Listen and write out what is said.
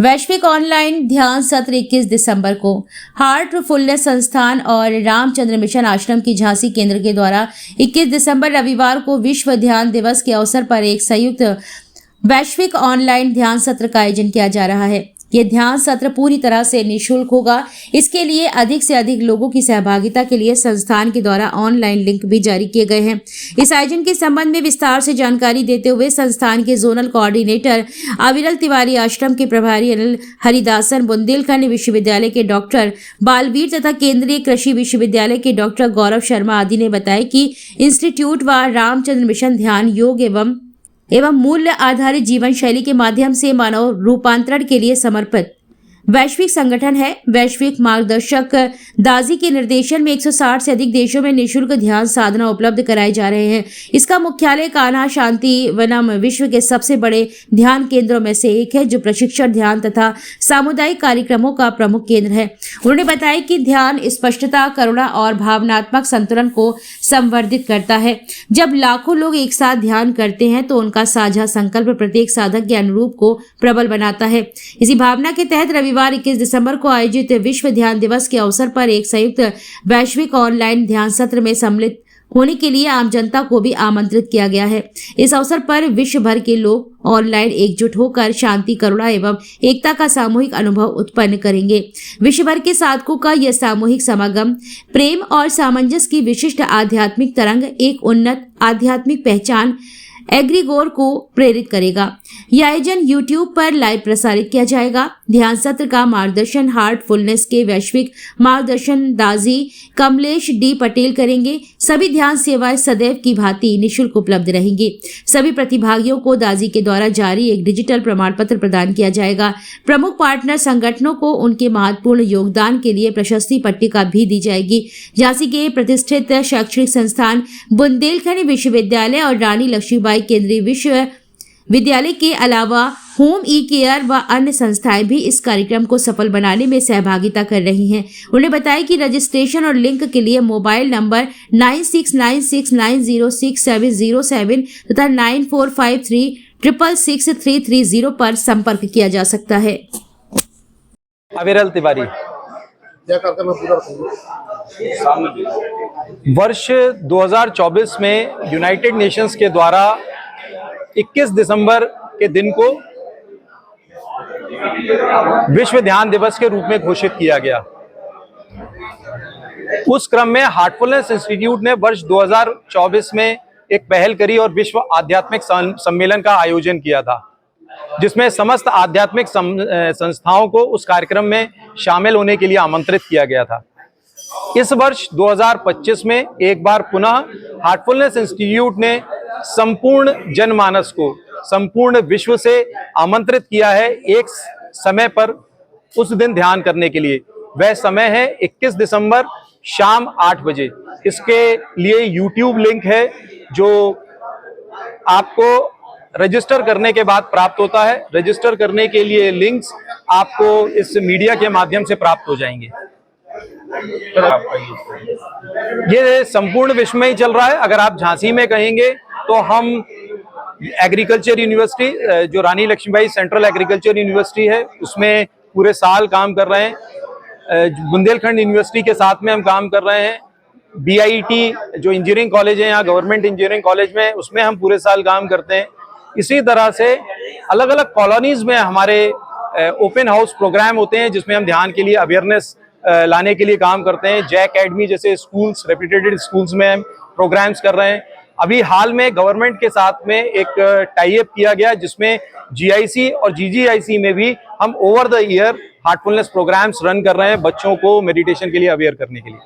वैश्विक ऑनलाइन ध्यान सत्र 21 दिसंबर को हार्टफुलनेस संस्थान और रामचंद्र मिशन आश्रम की झांसी केंद्र के द्वारा 21 दिसंबर रविवार को विश्व ध्यान दिवस के अवसर पर एक संयुक्त वैश्विक ऑनलाइन ध्यान सत्र का आयोजन किया जा रहा है। ये ध्यान सत्र पूरी तरह से निःशुल्क होगा। इसके लिए अधिक से अधिक लोगों की सहभागिता के लिए संस्थान के द्वारा ऑनलाइन लिंक भी जारी किए गए हैं। इस आयोजन के संबंध में विस्तार से जानकारी देते हुए संस्थान के जोनल कोऑर्डिनेटर अविरल तिवारी, आश्रम के प्रभारी अनिल हरिदासन, बुंदेलखंड विश्वविद्यालय के डॉक्टर बालवीर तथा केंद्रीय कृषि विश्वविद्यालय के डॉक्टर गौरव शर्मा आदि ने बताया कि इंस्टीट्यूट व रामचंद्र मिशन ध्यान, योग एवं मूल्य आधारित जीवन शैली के माध्यम से मानव रूपांतरण के लिए समर्पित वैश्विक संगठन है। वैश्विक मार्गदर्शक दाजी के निर्देशन में 160 से अधिक देशों में निःशुल्क ध्यान साधना उपलब्ध कराए जा रहे हैं। इसका मुख्यालय कान्हा शांति वनम विश्व के सबसे बड़े ध्यान केंद्रों में से एक है, जो प्रशिक्षण, ध्यान तथा सामुदायिक कार्यक्रमों का प्रमुख केंद्र है। उन्होंने बताया कि ध्यान स्पष्टता, करुणा और भावनात्मक संतुलन को संवर्धित करता है। जब लाखों लोग एक साथ ध्यान करते हैं तो उनका साझा संकल्प प्रत्येक साधक के अनुरूप को प्रबल बनाता है। इसी भावना के तहत रविवार 21 दिसंबर को आयोजित विश्व ध्यान दिवस के अवसर पर एक संयुक्त वैश्विक ऑनलाइन ध्यान सत्र में सम्मिलित होने के लिए आम जनता को भी आमंत्रित किया गया है। इस अवसर पर विश्व भर के लोग ऑनलाइन एकजुट होकर शांति, करुणा एवं एकता का सामूहिक अनुभव उत्पन्न करेंगे। विश्व भर के साधकों का यह सामूहिक समागम प्रेम और सामंजस्य की विशिष्ट आध्यात्मिक तरंग, एक उन्नत आध्यात्मिक पहचान एग्रीगोर को प्रेरित करेगा। यह आयोजन YouTube पर लाइव प्रसारित किया जाएगा। ध्यान सत्र का मार्गदर्शन हार्टफुलनेस के वैश्विक मार्गदर्शन दाजी कमलेश डी पटेल करेंगे। सभी ध्यान सेवाएं सदैव की भांति निःशुल्क उपलब्ध रहेंगी। सभी प्रतिभागियों को दाजी के द्वारा जारी एक डिजिटल प्रमाण पत्र प्रदान किया जाएगा। प्रमुख पार्टनर संगठनों को उनके महत्वपूर्ण योगदान के लिए प्रशस्ति पट्टिका भी दी जाएगी। झांसी के प्रतिष्ठित शैक्षणिक संस्थान बुंदेलखंड विश्वविद्यालय और रानी लक्ष्मीबाई केंद्रीय विश्वविद्यालय के अलावा होम ई केयर व अन्य संस्थाएं भी इस कार्यक्रम को सफल बनाने में सहभागिता कर रही हैं। उन्होंने बताया कि रजिस्ट्रेशन और लिंक के लिए मोबाइल नंबर 9696906707 तथा 9453666330 पर संपर्क किया जा सकता है। अविरल तिवारी। वर्ष 2024 में यूनाइटेड नेशंस के द्वारा 21 दिसंबर के दिन को विश्व ध्यान दिवस के रूप में घोषित किया गया। उस क्रम में हार्टफुलनेस इंस्टीट्यूट ने वर्ष 2024 में एक पहल करी और विश्व आध्यात्मिक सम्मेलन का आयोजन किया था, जिसमें समस्त आध्यात्मिक संस्थाओं को उस कार्यक्रम में शामिल होने के लिए आमंत्रित किया गया था। इस वर्ष 2025 में एक बार पुनः हार्टफुलनेस इंस्टीट्यूट ने संपूर्ण जनमानस को, संपूर्ण विश्व से आमंत्रित किया है एक समय पर उस दिन ध्यान करने के लिए। वह समय है 21 दिसंबर शाम 8 बजे। इसके लिए YouTube लिंक है जो आपको रजिस्टर करने के बाद प्राप्त होता है। रजिस्टर करने के लिए लिंक्स आपको इस मीडिया के माध्यम से प्राप्त हो जाएंगे। ये संपूर्ण विश्व में ही चल रहा है। अगर आप झांसी में कहेंगे तो हम एग्रीकल्चर यूनिवर्सिटी, जो रानी लक्ष्मीबाई सेंट्रल एग्रीकल्चर यूनिवर्सिटी है, उसमें पूरे साल काम कर रहे हैं। बुंदेलखंड यूनिवर्सिटी के साथ में हम काम कर रहे हैं। BIT जो इंजीनियरिंग कॉलेज है यहाँ, गवर्नमेंट इंजीनियरिंग कॉलेज में, उसमें हम पूरे साल काम करते हैं। इसी तरह से अलग अलग कॉलोनीज में हमारे ओपन हाउस प्रोग्राम होते हैं, जिसमें हम ध्यान के लिए अवेयरनेस लाने के लिए काम करते हैं। जय अकेडमी जैसे स्कूल्स, रेप्यूटेड स्कूल्स में हम प्रोग्राम्स कर रहे हैं। अभी हाल में गवर्नमेंट के साथ में एक टाई अप किया गया, जिसमें GIC और GGIC में भी हम over the year heartfulness programs run कर रहे हैं बच्चों को मेडिटेशन के लिए अवेयर करने के लिए।